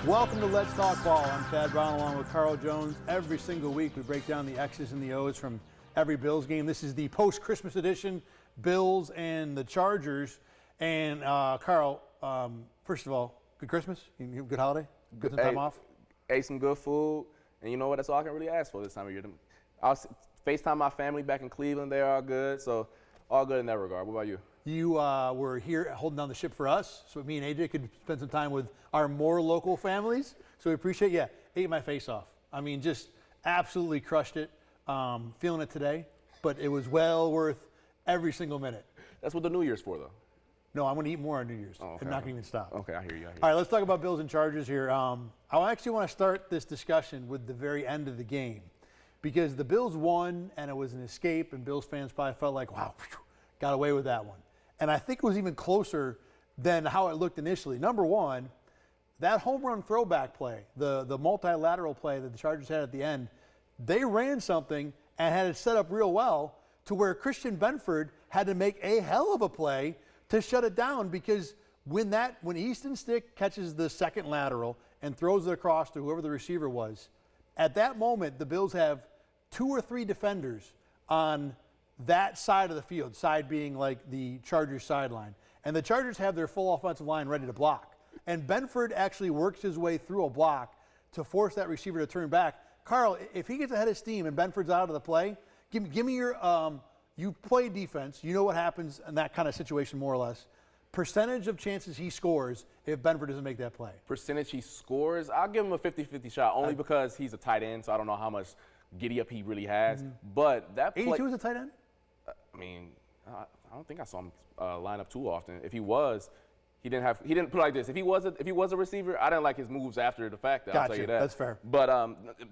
Welcome to Let's Talk Ball. I'm Chad Brown along with Carl Jones. Every single week we break down the X's and the O's from every Bills game. This is the post-Christmas edition, Bills and the Chargers. And Carl, first of all, good Christmas? You have a good holiday? Good some time off? Ate some good food. And you know what? That's all I can really ask for this time of year. I'll FaceTime my family back in Cleveland. They're all good. So all good in that regard. What about you? You were here holding down the ship for us, so me and AJ could spend some time with our more local families. So we appreciate you. Ate my face off. I mean, just absolutely crushed it. Feeling it today, but it was well worth every single minute. That's what the New Year's for, though. No, I'm going to eat more on New Year's. Oh, okay. I'm not going to even stop. Okay, I hear you. All right, let's talk about Bills and Chargers here. I actually want to start this discussion with the very end of the game because the Bills won, and it was an escape, and Bills fans probably felt like, wow, got away with that one. And I think it was even closer than how it looked initially. Number one, that home run throwback play, the multilateral play that the Chargers had at the end, they ran something and had it set up real well to where Christian Benford had to make a hell of a play to shut it down because when Easton Stick catches the second lateral and throws it across to whoever the receiver was, at that moment the Bills have 2 or 3 defenders on that side of the field, side being like the Chargers sideline. And the Chargers have their full offensive line ready to block. And Benford actually works his way through a block to force that receiver to turn back. Carl, if he gets ahead of steam and Benford's out of the play, give me your you play defense. You know what happens in that kind of situation more or less. Percentage of chances he scores if Benford doesn't make that play. Percentage he scores, I'll give him a 50-50 shot only because he's a tight end, so I don't know how much giddy-up he really has. But that play, 82 is a tight end? I mean, I don't think I saw him line up too often. If he was, he didn't put it like this. If he was a receiver, I didn't like his moves after the fact. I'll tell you that. That's fair. But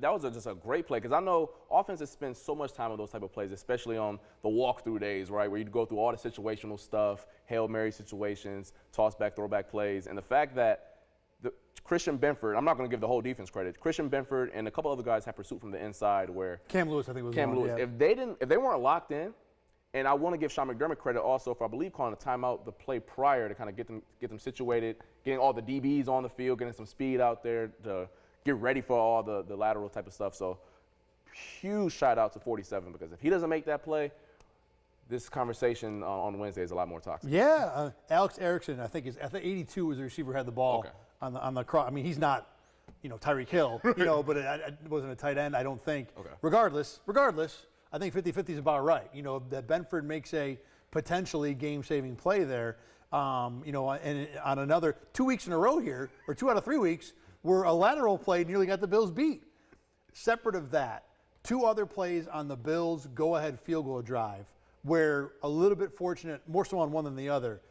that was just a great play because I know offenses spend so much time on those type of plays, especially on the walkthrough days, right, where you go through all the situational stuff, Hail Mary situations, toss back, throwback plays, and the fact that Christian Benford, I'm not going to give the whole defense credit. Christian Benford and a couple other guys had pursuit from the inside where Cam Lewis, I think, was Cam one, Lewis. yeah. If they weren't locked in. And I want to give Sean McDermott credit also for, I believe, calling a timeout the play prior to kind of get them situated, getting all the DBs on the field, getting some speed out there to get ready for all the lateral type of stuff. So huge shout out to 47 because if he doesn't make that play, this conversation on Wednesday is a lot more toxic. Yeah, Alex Erickson, I think 82 was the receiver who had the ball on the cross. I mean, he's not, Tyreek Hill, but it wasn't a tight end, I don't think. Okay. Regardless, I think 50-50 is about right. That Benford makes a potentially game-saving play there. And on another 2 weeks in a row here, or 2 out of 3 weeks, where a lateral play nearly got the Bills beat. Separate of that, 2 other plays on the Bills' go-ahead field goal drive, where a little bit fortunate, more so on one than the other.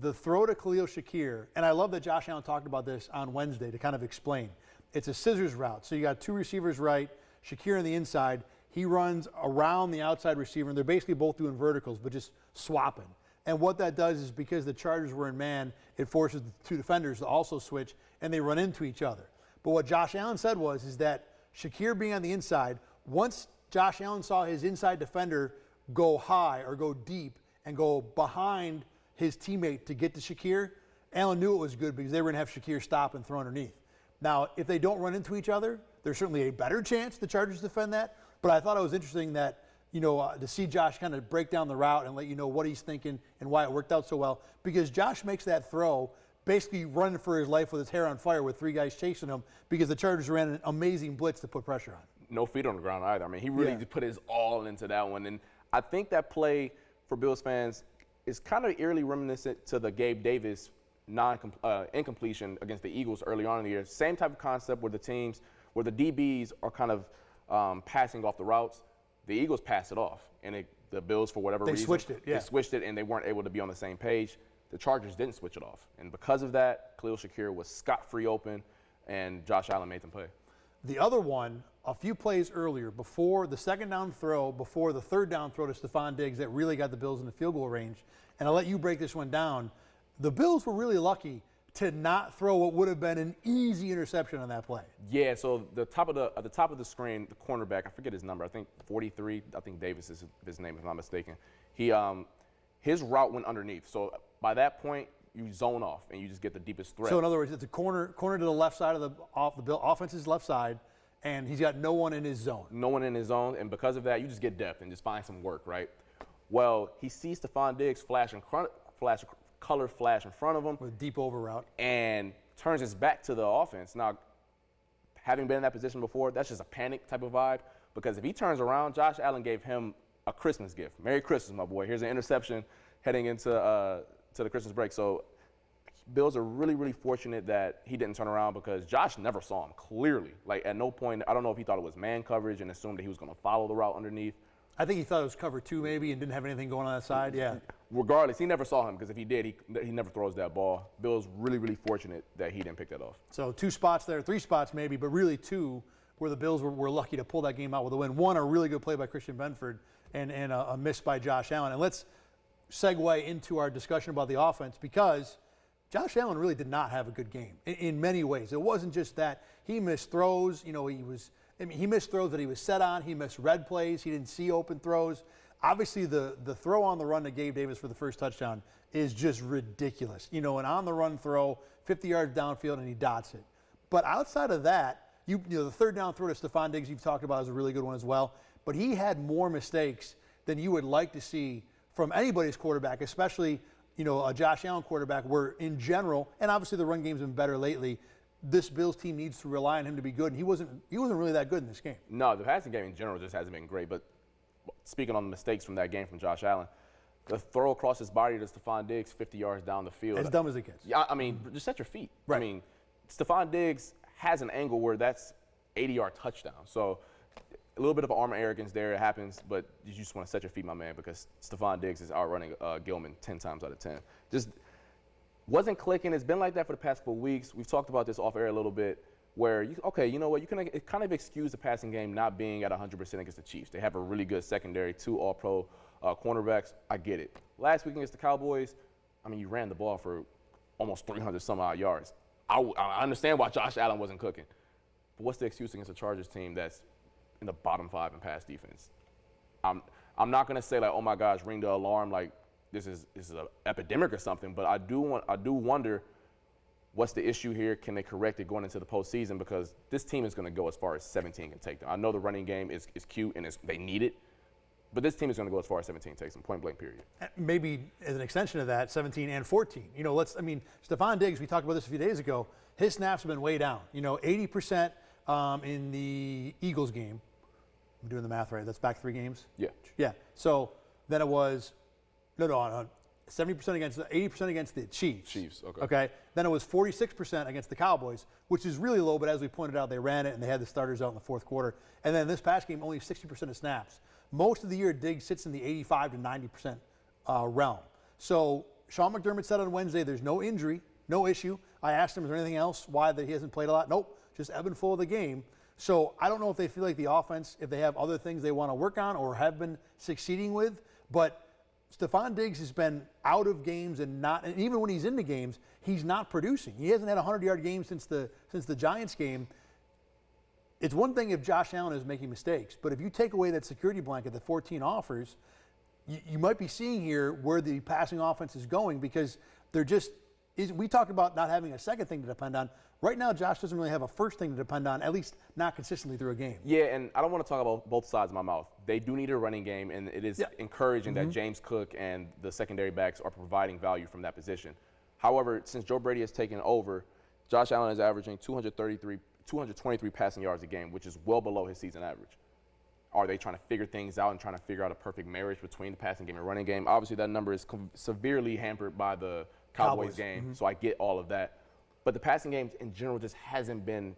The throw to Khalil Shakir, and I love that Josh Allen talked about this on Wednesday to kind of explain. It's a scissors route, so you got 2 receivers right, Shakir on the inside. He runs around the outside receiver, and they're basically both doing verticals, but just swapping. And what that does is because the Chargers were in man, it forces the 2 defenders to also switch, and they run into each other. But what Josh Allen said is that Shakir being on the inside, once Josh Allen saw his inside defender go high or go deep and go behind his teammate to get to Shakir, Allen knew it was good because they were going to have Shakir stop and throw underneath. Now, if they don't run into each other, there's certainly a better chance the Chargers defend that. But I thought it was interesting that, to see Josh kind of break down the route and let you know what he's thinking and why it worked out so well. Because Josh makes that throw basically running for his life with his hair on fire with 3 guys chasing him because the Chargers ran an amazing blitz to put pressure on. No feet on the ground either. I mean, he really put his all into that one. And I think that play for Bills fans is kind of eerily reminiscent to the Gabe Davis incompletion against the Eagles early on in the year. Same type of concept where the DBs are kind of passing off the routes. The Eagles passed it off, and the Bills, for whatever reason, switched it. They switched it, and they weren't able to be on the same page. The Chargers didn't switch it off, and because of that, Khalil Shakir was scot-free open, and Josh Allen made them play. The other one, a few plays earlier, before the second down throw, before the third down throw to Stephon Diggs that really got the Bills in the field goal range, and I'll let you break this one down. The Bills were really lucky to not throw what would have been an easy interception on that play. Yeah, so at the top of the screen, the cornerback, I forget his number, I think 43, I think Davis is his name if I'm not mistaken. His route went underneath. So by that point, you zone off and you just get the deepest threat. So in other words, it's a corner to the left side of the offense's left side, and he's got no one in his zone. No one in his zone, and because of that, you just get depth and just find some work, right? Well, he sees Stephon Diggs color flash in front of him. With a deep over route. And turns his back to the offense. Now, having been in that position before, that's just a panic type of vibe, because if he turns around, Josh Allen gave him a Christmas gift. Merry Christmas, my boy. Here's an interception heading into to the Christmas break. So Bills are really, really fortunate that he didn't turn around, because Josh never saw him clearly. Like, at no point, I don't know if he thought it was man coverage and assumed that he was going to follow the route underneath. I think he thought it was cover 2 maybe and didn't have anything going on that side. Yeah. Regardless, he never saw him, because if he did, he never throws that ball. Bills really, really fortunate that he didn't pick that off. So 2 spots there, 3 spots maybe, but really 2 where the Bills were lucky to pull that game out with a win. 1, a really good play by Christian Benford, and a miss by Josh Allen. And let's segue into our discussion about the offense, because Josh Allen really did not have a good game in many ways. It wasn't just that. He missed throws. You know, he missed throws that he was set on. He missed red plays. He didn't see open throws. Obviously, the throw on the run to Gabe Davis for the first touchdown is just ridiculous. You know, an on-the-run throw, 50 yards downfield, and he dots it. But outside of that, you know, the third down throw to Stephon Diggs you've talked about is a really good one as well. But he had more mistakes than you would like to see from anybody's quarterback, especially, you know, a Josh Allen quarterback, where in general, and obviously the run game's been better lately, this Bills team needs to rely on him to be good, and he wasn't really that good in this game. No, the passing game in general just hasn't been great. But speaking on the mistakes from that game from Josh Allen, the throw across his body to Stephon Diggs 50 yards down the field. As dumb as it gets. Yeah, I mean, just set your feet. Right. I mean, Stephon Diggs has an angle where that's 80-yard touchdown. So a little bit of arm arrogance there. It happens, but you just want to set your feet, my man, because Stephon Diggs is outrunning Gilman 10 times out of 10. Just wasn't clicking. It's been like that for the past couple of weeks. We've talked about this off air a little bit, where, you know what, you can kind of excuse the passing game not being at 100% against the Chiefs. They have a really good secondary, 2 all-pro cornerbacks. I get it. Last week against the Cowboys, I mean, you ran the ball for almost 300-some-odd yards. I understand why Josh Allen wasn't cooking. But what's the excuse against a Chargers team that's in the bottom 5 in pass defense? I'm not going to say, like, oh, my gosh, ring the alarm, like this is an epidemic or something, but I do wonder what's the issue here. Can they correct it going into the postseason? Because this team is going to go as far as 17 can take them. I know the running game is cute and they need it, but this team is going to go as far as 17 takes them, point blank, period. Maybe as an extension of that, 17 and 14. You know, Stephon Diggs, we talked about this a few days ago, his snaps have been way down. You know, 80% in the Eagles game. I'm doing the math right. That's back 3 games? Yeah. Yeah. So then it was, no, 70% against, 80% against the Chiefs. Chiefs, okay. Okay. Then it was 46% against the Cowboys, which is really low, but as we pointed out, they ran it and they had the starters out in the fourth quarter. And then this past game, only 60% of snaps. Most of the year, Diggs sits in the 85 to 90% realm. So Sean McDermott said on Wednesday, there's no injury, no issue. I asked him, is there anything else why that he hasn't played a lot? Nope, just ebb and flow of the game. So I don't know if they feel like the offense, if they have other things they want to work on or have been succeeding with, but Stephon Diggs has been out of games and even when he's in the games, he's not producing. He hasn't had a 100-yard game since the Giants game. It's one thing if Josh Allen is making mistakes, but if you take away that security blanket that 14 offers, you might be seeing here where the passing offense is going, because they're just we talked about not having a second thing to depend on. Right now, Josh doesn't really have a first thing to depend on, at least not consistently through a game. Yeah, and I don't want to talk about both sides of my mouth. They do need a running game, and it is encouraging that James Cook and the secondary backs are providing value from that position. However, since Joe Brady has taken over, Josh Allen is averaging 223 passing yards a game, which is well below his season average. Are they trying to figure things out and trying to figure out a perfect marriage between the passing game and running game? Obviously, that number is severely hampered by the Cowboys game, so I get all of that. But the passing game in general just hasn't been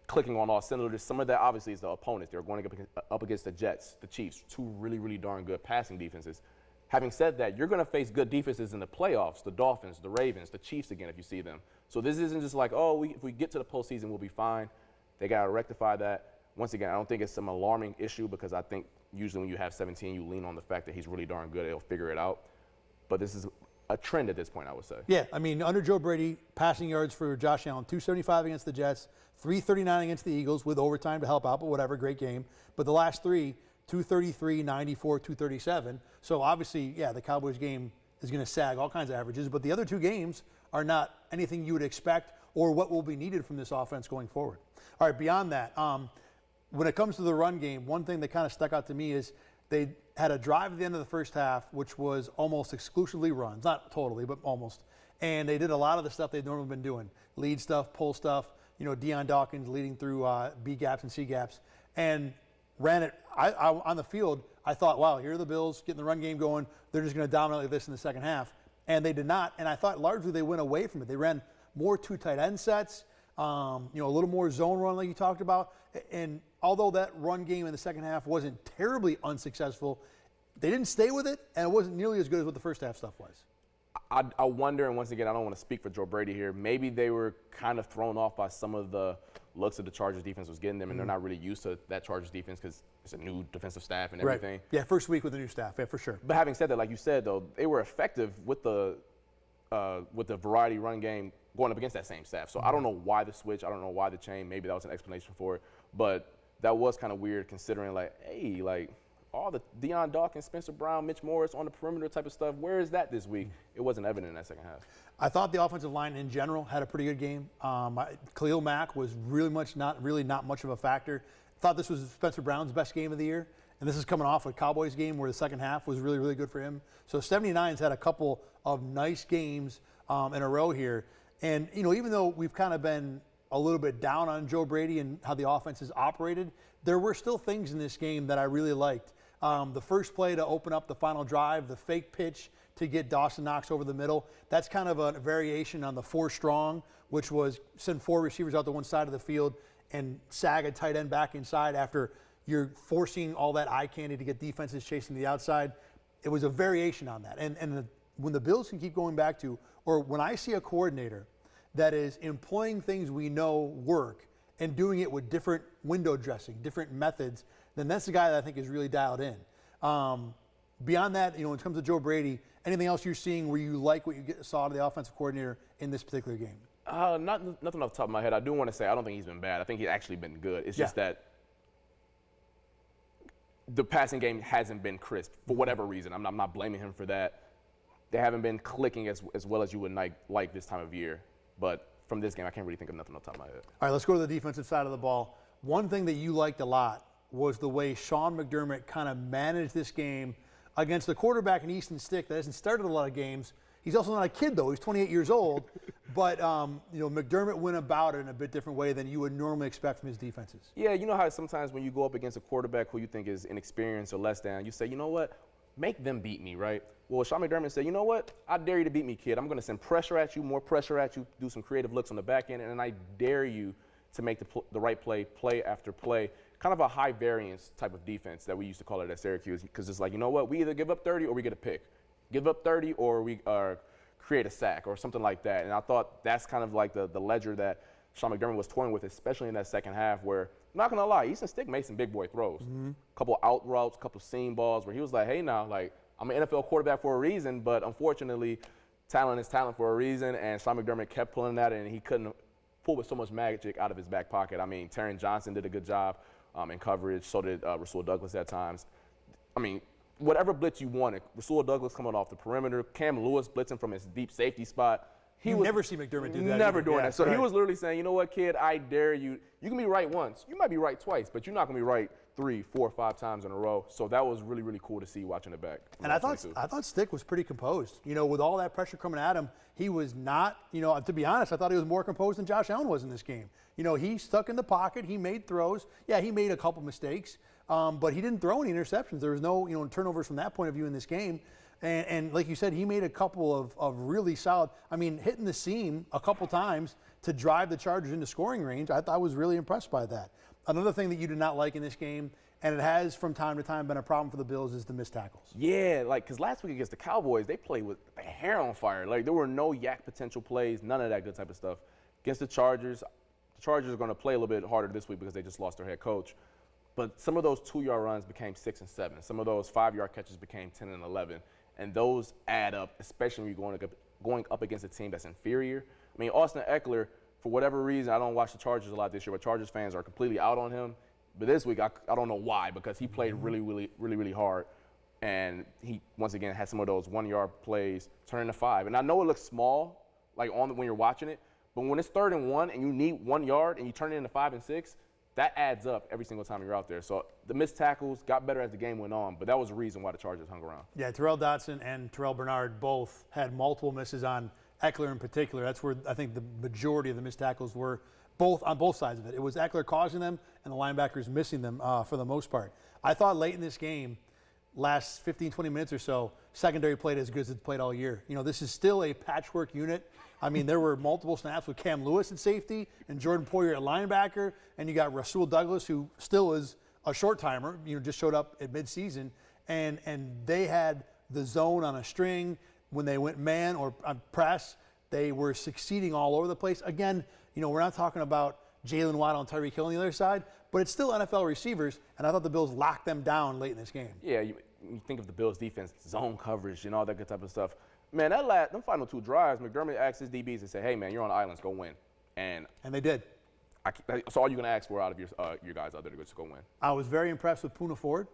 clicking on all cylinders. Some of that obviously is the opponents. They're going up against the Jets, the Chiefs, 2 really, really darn good passing defenses. Having said that, you're going to face good defenses in the playoffs, the Dolphins, the Ravens, the Chiefs again if you see them. So this isn't just like, oh, if we get to the postseason, we'll be fine. They got to rectify that. Once again, I don't think it's some alarming issue, because I think usually when you have 17, you lean on the fact that he's really darn good. He'll figure it out. But this is a trend at this point, I would say. Yeah, I mean, under Joe Brady, passing yards for Josh Allen, 275 against the Jets, 339 against the Eagles with overtime to help out, but whatever, great game. But the last 3, 233, 94, 237. So obviously, yeah, the Cowboys game is going to sag all kinds of averages, but the other two games are not anything you would expect or what will be needed from this offense going forward. All right, beyond that, when it comes to the run game, one thing that kind of stuck out to me is they had a drive at the end of the first half, which was almost exclusively runs, not totally, but almost. And they did a lot of the stuff they've normally been doing, lead stuff, pull stuff, Deion Dawkins leading through B gaps and C gaps, and ran it on the field. I thought, wow, here are the Bills getting the run game going. They're just going to dominate this in the second half. And they did not. And I thought largely they went away from it. They ran more two tight end sets, a little more zone run like you talked about. And although that run game in the second half wasn't terribly unsuccessful, they didn't stay with it, and it wasn't nearly as good as what the first half stuff was. I wonder, and once again, I don't want to speak for Joe Brady here, maybe they were kind of thrown off by some of the looks that the Chargers defense was getting them, and they're not really used to that Chargers defense because it's a new defensive staff and everything. Right. Yeah, first week with the new staff, yeah, for sure. But having said that, like you said, though, they were effective with the variety run game going up against that same staff. So I don't know why the switch. I don't know why the change. Maybe that was an explanation for it. But that was kind of weird considering, all the Deion Dawkins, Spencer Brown, Mitch Morris on the perimeter type of stuff, where is that this week? It wasn't evident in that second half. I thought the offensive line in general had a pretty good game. Khalil Mack was really not much of a factor. Thought this was Spencer Brown's best game of the year, and this is coming off a Cowboys game where the second half was really, really good for him. So 79's had a couple of nice games in a row here. And, even though we've kind of been a little bit down on Joe Brady and how the offense has operated, there were still things in this game that I really liked. The first play to open up the final drive, the fake pitch to get Dawson Knox over the middle, that's kind of a variation on the 4 strong, which was send 4 receivers out to one side of the field and sag a tight end back inside after you're forcing all that eye candy to get defenses chasing the outside. It was a variation on that. And when the Bills can keep going back to, or when I see a coordinator that is employing things we know work and doing it with different window dressing, different methods, then that's the guy that I think is really dialed in. Beyond that, in terms of Joe Brady, anything else you're seeing where you like what you saw to the offensive coordinator in this particular game? Nothing off the top of my head. I do want to say I don't think he's been bad. I think he's actually been good. It's just that the passing game hasn't been crisp for whatever reason. I'm not blaming him for that. They haven't been clicking as well as you would like this time of year. But from this game, I can't really think of nothing off the top of my head. All right, let's go to the defensive side of the ball. One thing that you liked a lot was the way Sean McDermott kind of managed this game against the quarterback in Easton Stick that hasn't started a lot of games. He's also not a kid, though. He's 28 years old. But, McDermott went about it in a bit different way than you would normally expect from his defenses. Yeah, you know how sometimes when you go up against a quarterback who you think is inexperienced or less than, you say, you know what, make them beat me, right? Well, Sean McDermott said, you know what, I dare you to beat me, kid. I'm going to send pressure at you, more pressure at you, do some creative looks on the back end, and I dare you to make the right play after play. Kind of a high variance type of defense that we used to call it at Syracuse, because it's like, you know what, we either give up 30 or we get a pick. Give up 30 or we create a sack or something like that. And I thought that's kind of like the ledger that Sean McDermott was toying with, especially in that second half where, I'm not going to lie, Easton Stick made some big boy throws. A couple out routes, a couple seam balls where he was like, hey, now, I'm an NFL quarterback for a reason, but unfortunately, talent is talent for a reason. And Sean McDermott kept pulling that, and he couldn't pull with so much magic out of his back pocket. I mean, Taron Johnson did a good job in coverage. So did Rasul Douglas at times. I mean, whatever blitz you wanted, Rasul Douglas coming off the perimeter, Cam Lewis blitzing from his deep safety spot. You never see McDermott do that. Never doing that. So he was literally saying, you know what, kid, I dare you. You can be right once. You might be right twice, but you're not going to be right 3, 4, 5 times in a row. So that was really, really cool to see watching it back. And I thought Stick was pretty composed. With all that pressure coming at him, he was not, to be honest, I thought he was more composed than Josh Allen was in this game. He stuck in the pocket. He made throws. Yeah, he made a couple mistakes, but he didn't throw any interceptions. There was no, turnovers from that point of view in this game. And like you said, he made a couple of really solid, hitting the seam a couple times to drive the Chargers into scoring range. I was really impressed by that. Another thing that you did not like in this game, and it has from time to time been a problem for the Bills, is the missed tackles. Yeah, because last week against the Cowboys, they played with their hair on fire. There were no yak potential plays, none of that good type of stuff. Against the Chargers are going to play a little bit harder this week because they just lost their head coach. But some of those 2-yard runs became 6 and 7. Some of those 5-yard catches became 10 and 11. And those add up, especially when you're going up against a team that's inferior. Austin Eckler, for whatever reason, I don't watch the Chargers a lot this year, but Chargers fans are completely out on him. But this week, I don't know why, because he played really, really, really, really hard. And he, once again, had some of those 1-yard plays turn into 5. And I know it looks small, like when you're watching it, but when it's 3rd and 1 and you need 1 yard and you turn it into 5 and 6, that adds up every single time you're out there. So the missed tackles got better as the game went on, but that was the reason why the Chargers hung around. Yeah, Terrell Dotson and Terrell Bernard both had multiple misses on Eckler in particular. That's where I think the majority of the missed tackles were on both sides of it. It was Eckler causing them and the linebackers missing them for the most part. I thought late in this game, last 15, 20 minutes or so, secondary played as good as it's played all year. You know, this is still a patchwork unit. I mean, there were multiple snaps with Cam Lewis at safety and Jordan Poyer at linebacker, and you got Rasul Douglas, who still is a short-timer, you know, just showed up at midseason, and they had the zone on a string. When they went man or press, they were succeeding all over the place. Again, you know, we're not talking about Jalen Waddle and Tyreek Hill on the other side, but it's still NFL receivers, and I thought the Bills locked them down late in this game. Yeah, you think of the Bills' defense, zone coverage, and all that good type of stuff. Man, them final 2 drives, McDermott asked his DBs and said, "Hey, man, you're on islands, go win." And they did. That's all you're going to ask for out of your guys out there to just go win. I was very impressed with Poona Ford.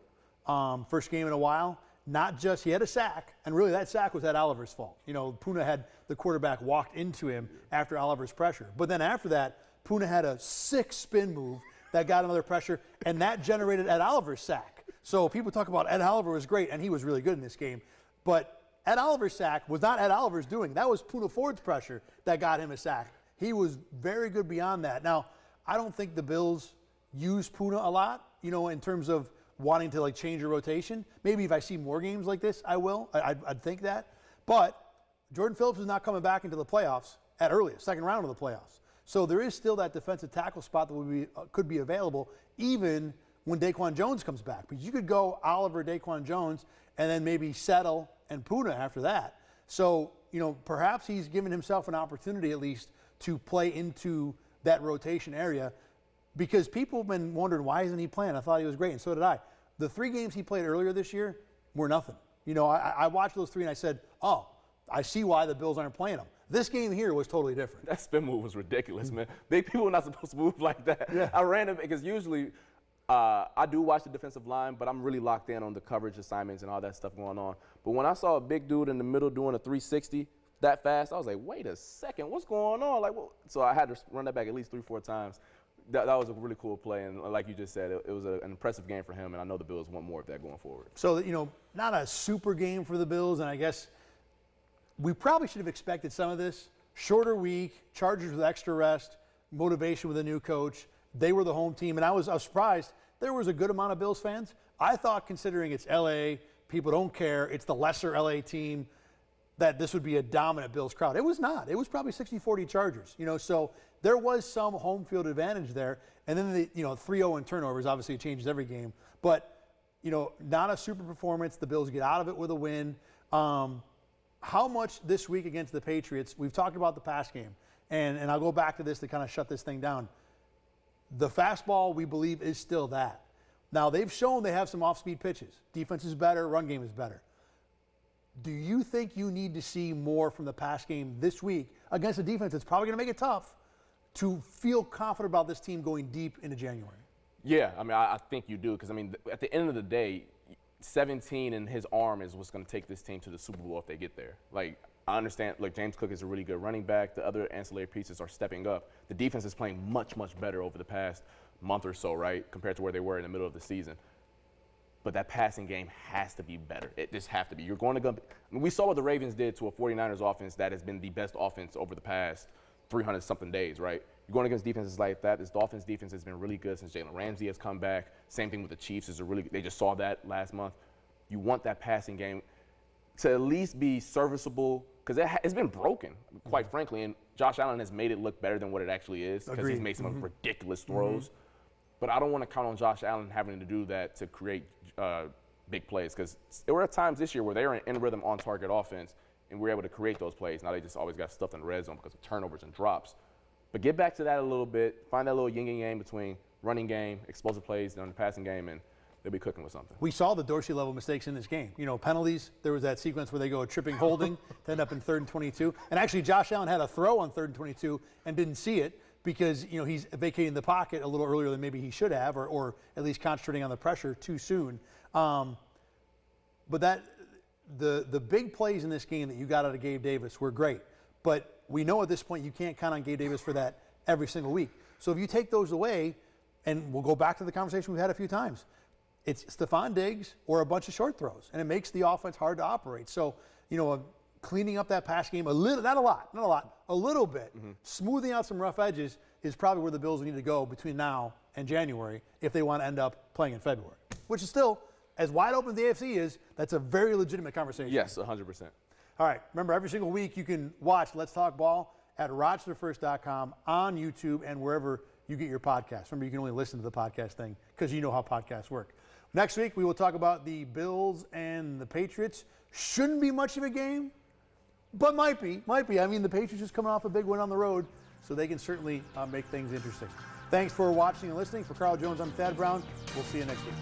First game in a while. Not just, he had a sack, and really that sack was Ed Oliver's fault. You know, Poona had the quarterback walked into him after Oliver's pressure. But then after that, Poona had a 6 spin move that got another pressure, and that generated Ed Oliver's sack. So people talk about Ed Oliver was great, and he was really good in this game. But Ed Oliver's sack was not Ed Oliver's doing. That was Poona Ford's pressure that got him a sack. He was very good beyond that. Now, I don't think the Bills use Poona a lot, you know, in terms of wanting to, like, change your rotation. Maybe if I see more games like this, I will. I'd think that. But Jordan Phillips is not coming back into the playoffs at earliest, second round of the playoffs. So there is still that defensive tackle spot that could be available even when Daquan Jones comes back. But you could go Oliver, Daquan Jones, and then maybe Settle and Poona after that. So, you know, perhaps he's given himself an opportunity at least to play into that rotation area, because people have been wondering, why isn't he playing? I thought he was great, and so did I. The 3 games he played earlier this year were nothing. You know, I watched those 3 and I said, oh, I see why the Bills aren't playing him. This game here was totally different. That spin move was ridiculous, man. People are not supposed to move like that. Yeah. I ran it because usually I do watch the defensive line, but I'm really locked in on the coverage assignments and all that stuff going on. But when I saw a big dude in the middle doing a 360 that fast, I was like, wait a second, what's going on? Like, what? So I had to run that back at least 3-4 times. That was a really cool play, and like you just said, it was an impressive game for him, and I know the Bills want more of that going forward. So, you know, not a super game for the Bills, and I guess we probably should have expected some of this. Shorter week, Chargers with extra rest, motivation with a new coach. They were the home team, and I was surprised. There was a good amount of Bills fans. I thought, considering it's L.A., people don't care, it's the lesser L.A. team, that this would be a dominant Bills crowd. It was not. It was probably 60-40 Chargers, you know, so there was some home field advantage there. And then, 3-0 in turnovers, obviously it changes every game. But, you know, not a super performance. The Bills get out of it with a win. How much this week against the Patriots, we've talked about the pass game, and I'll go back to this to kind of shut this thing down. The fastball, we believe, is still that. Now, they've shown they have some off-speed pitches. Defense is better, run game is better. Do you think you need to see more from the pass game this week against a defense that's probably going to make it tough to feel confident about this team going deep into January? Yeah, I mean, I think you do, because, I mean, at the end of the day, 17 in his arm is what's going to take this team to the Super Bowl if they get there. Like, I understand, look, James Cook is a really good running back. The other ancillary pieces are stepping up. The defense is playing much, much better over the past month or so, right, compared to where they were in the middle of the season. But that passing game has to be better. It just has to be. You're going to go. I mean, we saw what the Ravens did to a 49ers offense that has been the best offense over the past 300-something days, right? You're going against defenses like that. This Dolphins defense has been really good since Jalen Ramsey has come back. Same thing with the Chiefs. They just saw that last month. You want that passing game to at least be serviceable, because it's been broken, quite frankly, and Josh Allen has made it look better than what it actually is, because he's made some ridiculous throws. But I don't want to count on Josh Allen having to do that to create big plays, because there were times this year where they were in rhythm on target offense and we were able to create those plays. Now they just always got stuffed in the red zone because of turnovers and drops. But get back to that a little bit, find that little yin and yang between running game, explosive plays, and the passing game, and they'll be cooking with something. We saw the Dorsey level mistakes in this game. You know, penalties. There was that sequence where they go tripping, holding, to end up in 3rd and 22. And actually, Josh Allen had a throw on 3rd and 22 and didn't see it because, you know, he's vacating the pocket a little earlier than maybe he should have, or at least concentrating on the pressure too soon. but the big plays in this game that you got out of Gabe Davis were great. But we know at this point you can't count on Gabe Davis for that every single week. So if you take those away, and we'll go back to the conversation we've had a few times, it's Stephon Diggs or a bunch of short throws, and it makes the offense hard to operate. So, cleaning up that pass game a little, not a lot, a little bit, smoothing out some rough edges is probably where the Bills need to go between now and January if they want to end up playing in February, which is still, as wide open as the AFC is, that's a very legitimate conversation. Yes, 100%. All right, remember, every single week you can watch Let's Talk Ball at RochesterFirst.com, on YouTube, and wherever you get your podcasts. Remember, you can only listen to the podcast thing because you know how podcasts work. Next week, we will talk about the Bills and the Patriots. Shouldn't be much of a game, but might be. I mean, the Patriots just coming off a big win on the road, so they can certainly make things interesting. Thanks for watching and listening. For Carl Jones, I'm Thad Brown. We'll see you next week.